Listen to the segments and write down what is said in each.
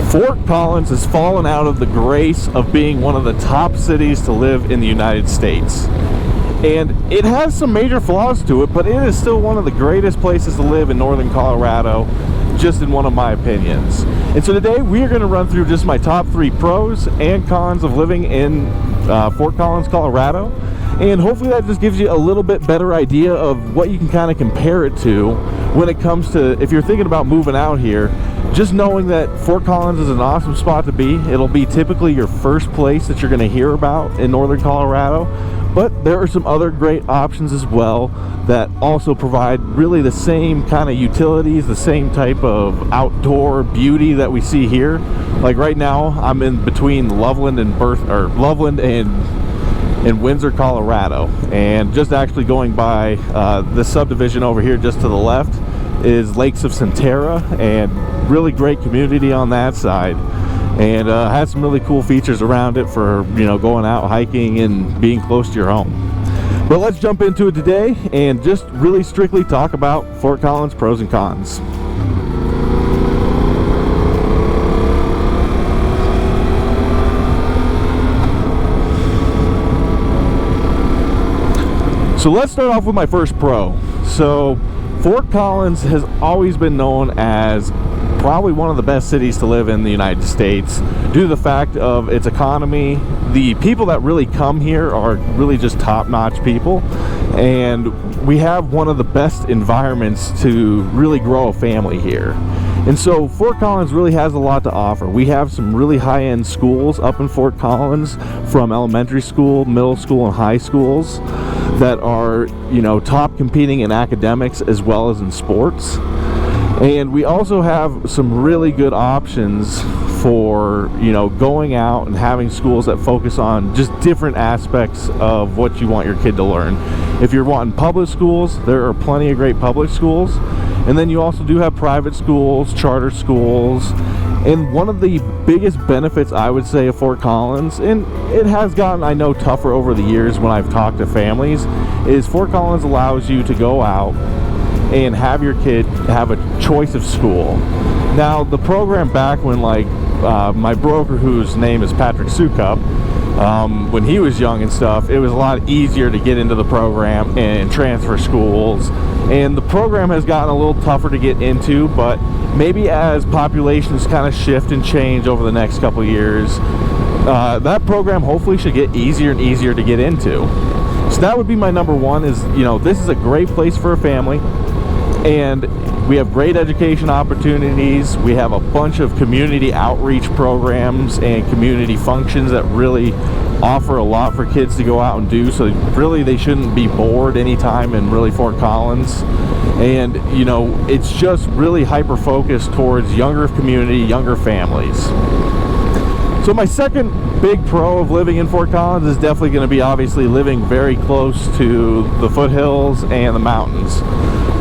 Fort Collins has fallen out of the grace of being one of the top cities to live in the United States. And it has some major flaws to it, but it is still one of the greatest places to live in northern Colorado, just in one of my opinions. And so today we are going to run through just my top 3 pros and cons of living in Fort Collins, Colorado. And hopefully that just gives you a little bit better idea of what you can kind of compare it to when it comes to, if you're thinking about moving out here, just knowing that Fort Collins is an awesome spot to be. It'll be typically your first place that you're going to hear about in northern Colorado, but there are some other great options as well that also provide really the same kind of utilities, the same type of outdoor beauty that we see here. Like right now, I'm in between Loveland and Windsor, Colorado, and just actually going by this subdivision over here just to the left is Lakes of Centera, and really great community on that side, and has some really cool features around it for, you know, going out hiking and being close to your home. But let's jump into it today and just really strictly talk about Fort Collins pros and cons. So let's start off with my first pro. So Fort Collins has always been known as probably one of the best cities to live in the United States due to the fact of its economy. The people that really come here are really just top-notch people, and we have one of the best environments to really grow a family here. And so Fort Collins really has a lot to offer. We have some really high-end schools up in Fort Collins, from elementary school, middle school, and high schools that are, you know, top competing in academics as well as in sports. And we also have some really good options for, you know, going out and having schools that focus on just different aspects of what you want your kid to learn. If you're wanting public schools, there are plenty of great public schools. And then you also do have private schools, charter schools. And one of the biggest benefits, I would say, of Fort Collins, and it has gotten, I know, tougher over the years when I've talked to families, is Fort Collins allows you to go out and have your kid have a choice of school. Now, the program back when, like, my broker, whose name is Patrick Sukup, when he was young and stuff, it was a lot easier to get into the program and transfer schools. And the program has gotten a little tougher to get into, but maybe as populations kind of shift and change over the next couple of years, that program hopefully should get easier and easier to get into. So that would be my number one, is, you know, this is a great place for a family, and we have great education opportunities. We have a bunch of community outreach programs and community functions that really offer a lot for kids to go out and do, so really they shouldn't be bored anytime in really Fort Collins. And, you know, it's just really hyper focused towards younger community, younger families. So my second big pro of living in Fort Collins is definitely going to be obviously living very close to the foothills and the mountains.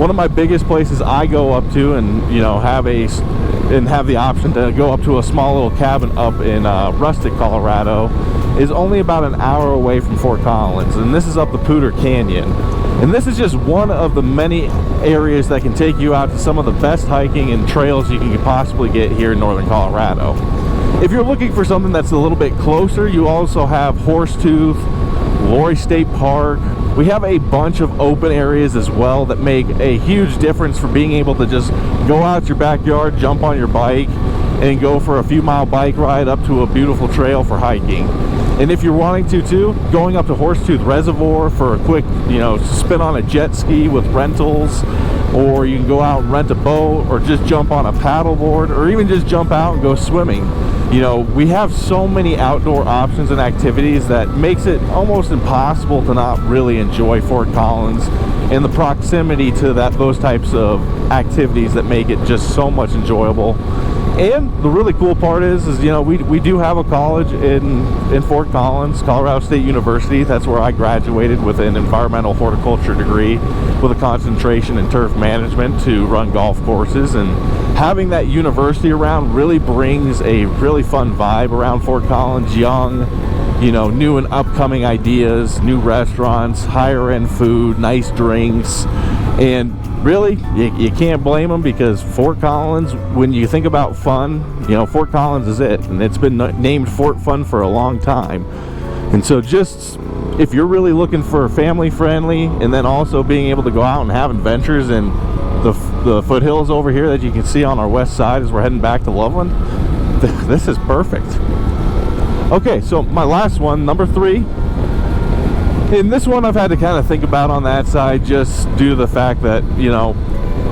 One of my biggest places I go up to, and, you know, have the option to go up to a small little cabin up in Rustic, Colorado, is only about an hour away from Fort Collins, and this is up the Poudre Canyon. And this is just one of the many areas that can take you out to some of the best hiking and trails you can possibly get here in northern Colorado. If you're looking for something that's a little bit closer, you also have Horsetooth, Lori State Park. We have a bunch of open areas as well that make a huge difference for being able to just go out your backyard, jump on your bike, and go for a few mile bike ride up to a beautiful trail for hiking. And if you're wanting to too, going up to Horsetooth Reservoir for a quick, you know, spin on a jet ski with rentals, or you can go out and rent a boat, or just jump on a paddleboard, or even just jump out and go swimming. You know, we have so many outdoor options and activities that makes it almost impossible to not really enjoy Fort Collins, and the proximity to those types of activities that make it just so much enjoyable. And the really cool part is you know, we do have a college in Fort Collins, Colorado State University. That's where I graduated with an environmental horticulture degree with a concentration in turf management to run golf courses. And having that university around really brings a really fun vibe around Fort Collins. Young, you know, new and upcoming ideas, new restaurants, higher end food, nice drinks, and really, you can't blame them, because Fort Collins, when you think about fun, you know, Fort Collins is it, and it's been named Fort Fun for a long time. And so just, if you're really looking for family friendly, and then also being able to go out and have adventures in the foothills over here that you can see on our west side as we're heading back to Loveland, this is perfect. Okay, so my last one, number 3. And this one I've had to kind of think about on that side, just due to the fact that, you know,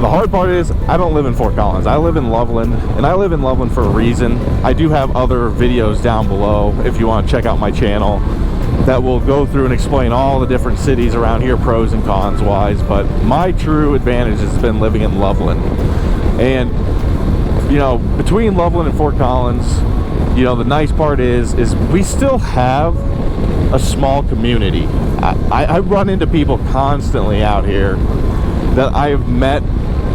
the hard part is I don't live in Fort Collins. I live in Loveland, and I live in Loveland for a reason. I do have other videos down below if you want to check out my channel that will go through and explain all the different cities around here, pros and cons wise. But my true advantage has been living in Loveland. And, you know, between Loveland and Fort Collins, you know, the nice part is we still have a small community. I run into people constantly out here that I've met,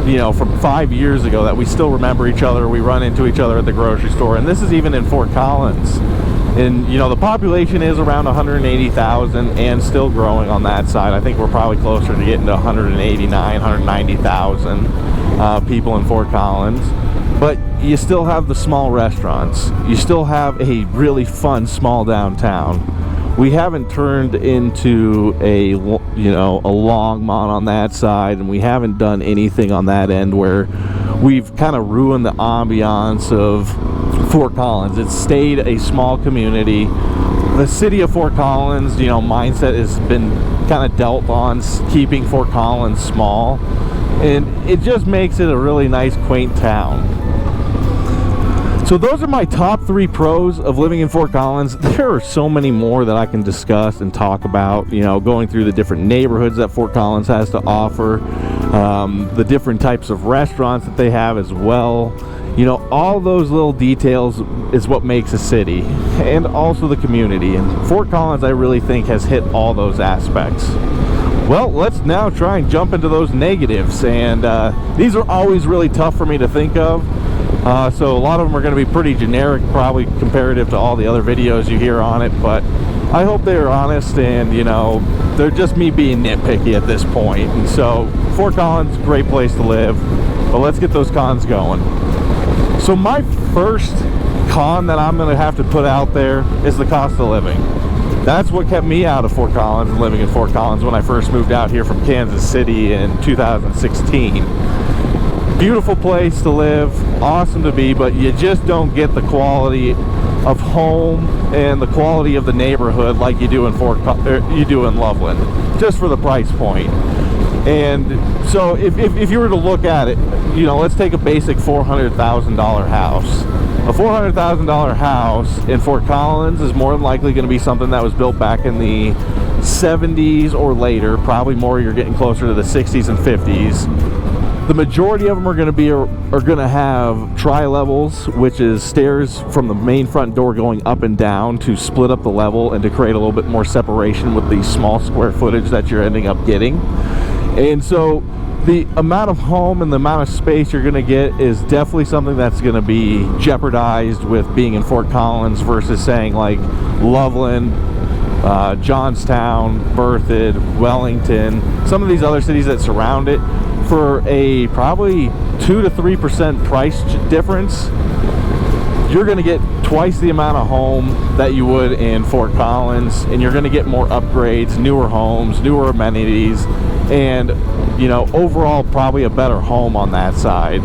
you know, from 5 years ago, that we still remember each other. We run into each other at the grocery store, and this is even in Fort Collins. And, you know, the population is around 180,000 and still growing on that side. I think we're probably closer to getting to 189, 190,000 people in Fort Collins. But you still have the small restaurants. You still have a really fun small downtown. We haven't turned into a, you know, a Longmont on that side, and we haven't done anything on that end where we've kind of ruined the ambiance of Fort Collins. It's stayed a small community. The city of Fort Collins, you know, mindset has been kind of dealt on keeping Fort Collins small, and it just makes it a really nice, quaint town. So those are my top 3 pros of living in Fort Collins. There are so many more that I can discuss and talk about, you know, going through the different neighborhoods that Fort Collins has to offer, the different types of restaurants that they have as well. You know, all those little details is what makes a city, and also the community. And Fort Collins, I really think, has hit all those aspects. Well, let's now try and jump into those negatives. And these are always really tough for me to think of. So a lot of them are going to be pretty generic, probably comparative to all the other videos you hear on it, but I hope they are honest, and, you know, they're just me being nitpicky at this point. And so Fort Collins, great place to live, but let's get those cons going. So my first con that I'm going to have to put out there is the cost of living. That's what kept me out of Fort Collins and living in Fort Collins when I first moved out here from Kansas City in 2016. Beautiful place to live, awesome to be, but you just don't get the quality of home and the quality of the neighborhood like you do in Loveland, just for the price point. And so if you were to look at it, you know, let's take a basic $400,000 house. A $400,000 house in Fort Collins is more than likely going to be something that was built back in the 70s or later, probably more, you're getting closer to the 60s and 50s. The majority of them are going to have tri-levels, which is stairs from the main front door going up and down to split up the level and to create a little bit more separation with the small square footage that you're ending up getting. And so the amount of home and the amount of space you're going to get is definitely something that's going to be jeopardized with being in Fort Collins versus saying like Loveland, Johnstown, Berthoud, Wellington, some of these other cities that surround it. For a probably 2 to 3% price difference, you're going to get twice the amount of home that you would in Fort Collins, and you're going to get more upgrades, newer homes, newer amenities, and, you know, overall probably a better home on that side.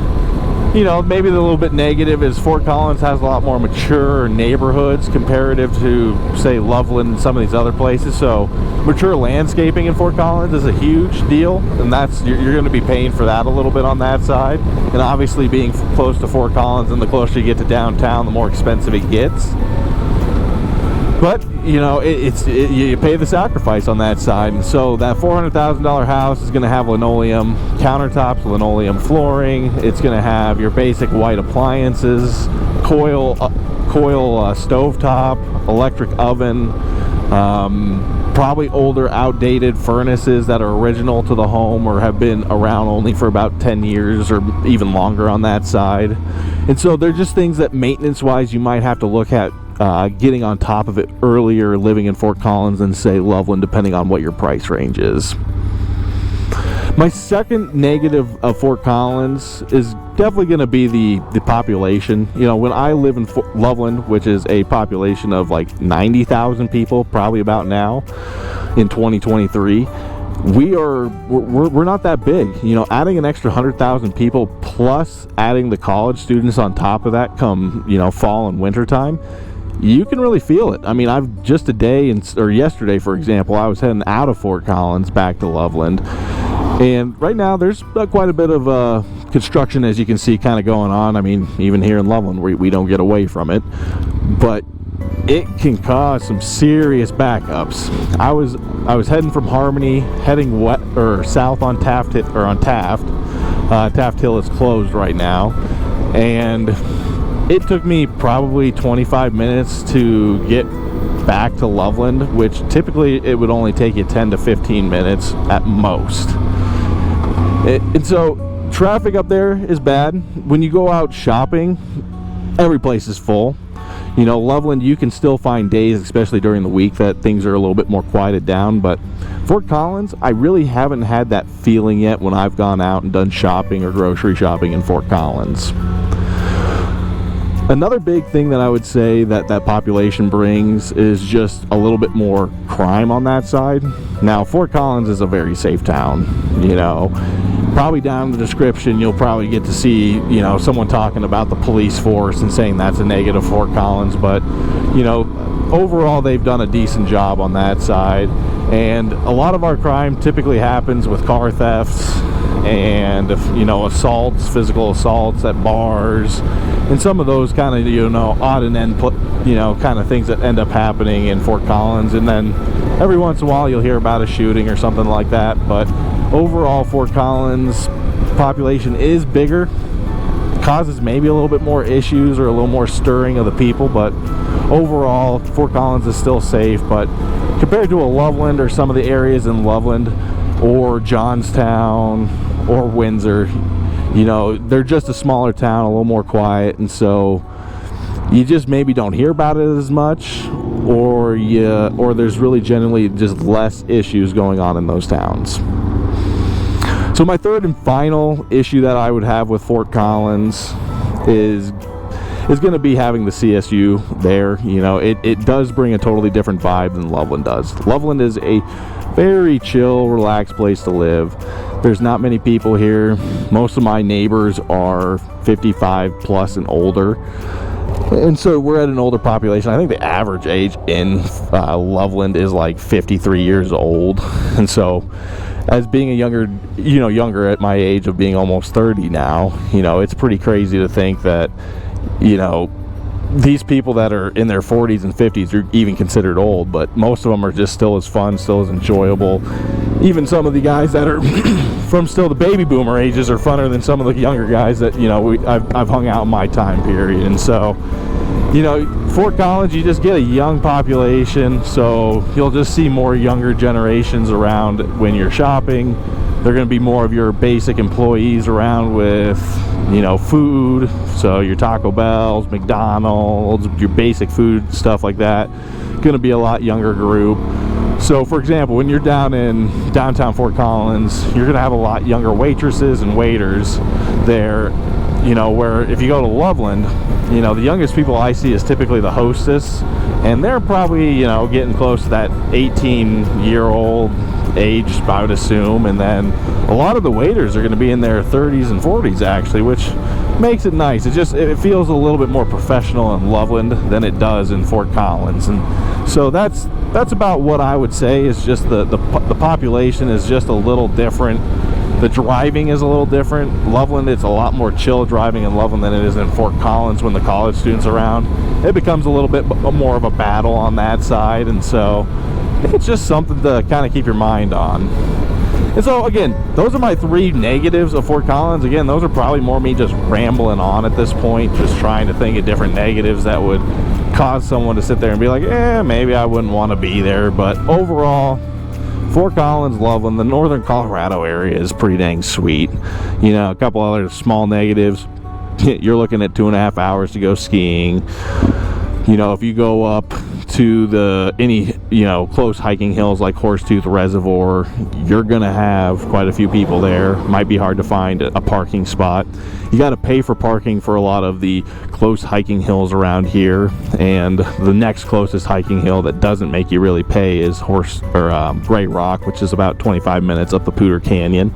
You know, maybe the little bit negative is Fort Collins has a lot more mature neighborhoods comparative to, say, Loveland and some of these other places. So mature landscaping in Fort Collins is a huge deal, and that's you're going to be paying for that a little bit on that side. And obviously being close to Fort Collins, and the closer you get to downtown, the more expensive it gets. But, you know, you pay the sacrifice on that side. And so that $400,000 house is going to have linoleum countertops, linoleum flooring. It's going to have your basic white appliances, coil stovetop, electric oven, probably older, outdated furnaces that are original to the home or have been around only for about 10 years or even longer on that side. And so they're just things that maintenance-wise you might have to look at getting on top of it earlier living in Fort Collins than, say, Loveland, depending on what your price range is. My second negative of Fort Collins is definitely going to be the population. You know, when I live in Loveland, which is a population of like 90,000 people, probably about now in 2023, we're not that big. You know, adding an extra 100,000 people plus adding the college students on top of that come, you know, fall and winter time, you can really feel it. I mean, I've just yesterday, for example, I was heading out of Fort Collins back to Loveland, and right now there's quite a bit of construction, as you can see, kind of going on. I mean, even here in Loveland, we don't get away from it, but it can cause some serious backups. I was heading from Harmony, heading south on Taft. Taft Hill is closed right now, and it took me probably 25 minutes to get back to Loveland, which typically it would only take you 10 to 15 minutes at most. And so traffic up there is bad. When you go out shopping, every place is full. You know, Loveland, you can still find days, especially during the week, that things are a little bit more quieted down. But Fort Collins, I really haven't had that feeling yet when I've gone out and done shopping or grocery shopping in Fort Collins. Another big thing that I would say that population brings is just a little bit more crime on that side. Now, Fort Collins is a very safe town. You know, probably down in the description you'll probably get to see, you know, someone talking about the police force and saying that's a negative Fort Collins, but you know, overall they've done a decent job on that side. And a lot of our crime typically happens with car thefts and, you know, assaults, physical assaults at bars, and some of those kind of, you know, odd and end, you know, kind of things that end up happening in Fort Collins. And then every once in a while you'll hear about a shooting or something like that. But overall, Fort Collins population is bigger, causes maybe a little bit more issues or a little more stirring of the people, but overall Fort Collins is still safe. But compared to a Loveland or some of the areas in Loveland or Johnstown or Windsor, you know, they're just a smaller town, a little more quiet, and so you just maybe don't hear about it as much, or there's really generally just less issues going on in those towns. So my third and final issue that I would have with Fort Collins is going to be having the CSU there. You know, it does bring a totally different vibe than Loveland does. Loveland is a very chill, relaxed place to live. There's not many people here. Most of my neighbors are 55 plus and older, and so we're at an older population. I think the average age in Loveland is like 53 years old, and so as being a younger at my age of being almost 30 now, you know, it's pretty crazy to think that, you know, these people that are in their 40s and 50s are even considered old, but most of them are just still as fun, still as enjoyable. Even some of the guys that are from still the baby boomer ages are funner than some of the younger guys that, you know, I've hung out in my time period. And so, you know, Fort Collins, you just get a young population, so you'll just see more younger generations around when you're shopping. They're going to be more of your basic employees around with, you know, food. So your Taco Bells, McDonald's, your basic food, stuff like that. Going to be a lot younger group. So for example, when you're down in downtown Fort Collins, you're going to have a lot younger waitresses and waiters there. You know, where if you go to Loveland, you know, the youngest people I see is typically the hostess, and they're probably, you know, getting close to that 18-year-old age, I would assume. And then a lot of the waiters are going to be in their 30s and 40s actually, which makes it nice. It feels a little bit more professional in Loveland than it does in Fort Collins. And so that's about what I would say is just the population is just a little different. The driving is a little different. Loveland, it's a lot more chill driving in Loveland than it is in Fort Collins when the college students are around. It becomes a little bit more of a battle on that side, and so it's just something to kind of keep your mind on. And so again, those are my three negatives of Fort Collins. Again, those are probably more me just rambling on at this point, just trying to think of different negatives that would cause someone to sit there and be like, maybe I wouldn't want to be there. But overall, Fort Collins, Loveland, the northern Colorado area is pretty dang sweet. You know, a couple other small negatives. You're looking at 2.5 hours to go skiing. You know, if you go up to you know, close hiking hills like Horsetooth Reservoir, you're gonna have quite a few people there. Might be hard to find a parking spot. You got to pay for parking for a lot of the close hiking hills around here, and the next closest hiking hill that doesn't make you really pay is Gray Rock, which is about 25 minutes up the Poudre Canyon.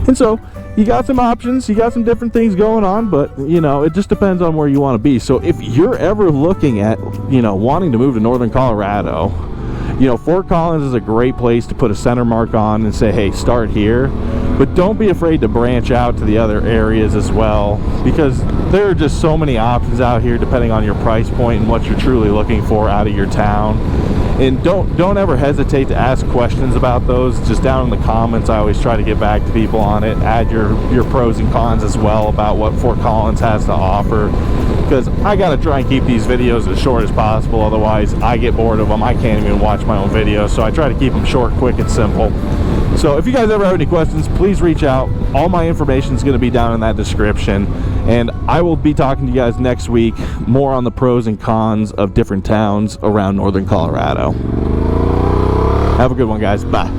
And so you got some options, you got some different things going on, but you know, it just depends on where you want to be. So if you're ever looking at, you know, wanting to move to northern Colorado, you know, Fort Collins is a great place to put a center mark on and say, hey, start here. But don't be afraid to branch out to the other areas as well, because there are just so many options out here depending on your price point and what you're truly looking for out of your town. And don't ever hesitate to ask questions about those. Just down in the comments, I always try to get back to people on it. Add your pros and cons as well about what Fort Collins has to offer, because I gotta try and keep these videos as short as possible, otherwise I get bored of them. I can't even watch my own videos, so I try to keep them short, quick, and simple. So if you guys ever have any questions, please reach out. All my information is going to be down in that description, and I will be talking to you guys next week more on the pros and cons of different towns around northern Colorado. Have a good one, guys. Bye.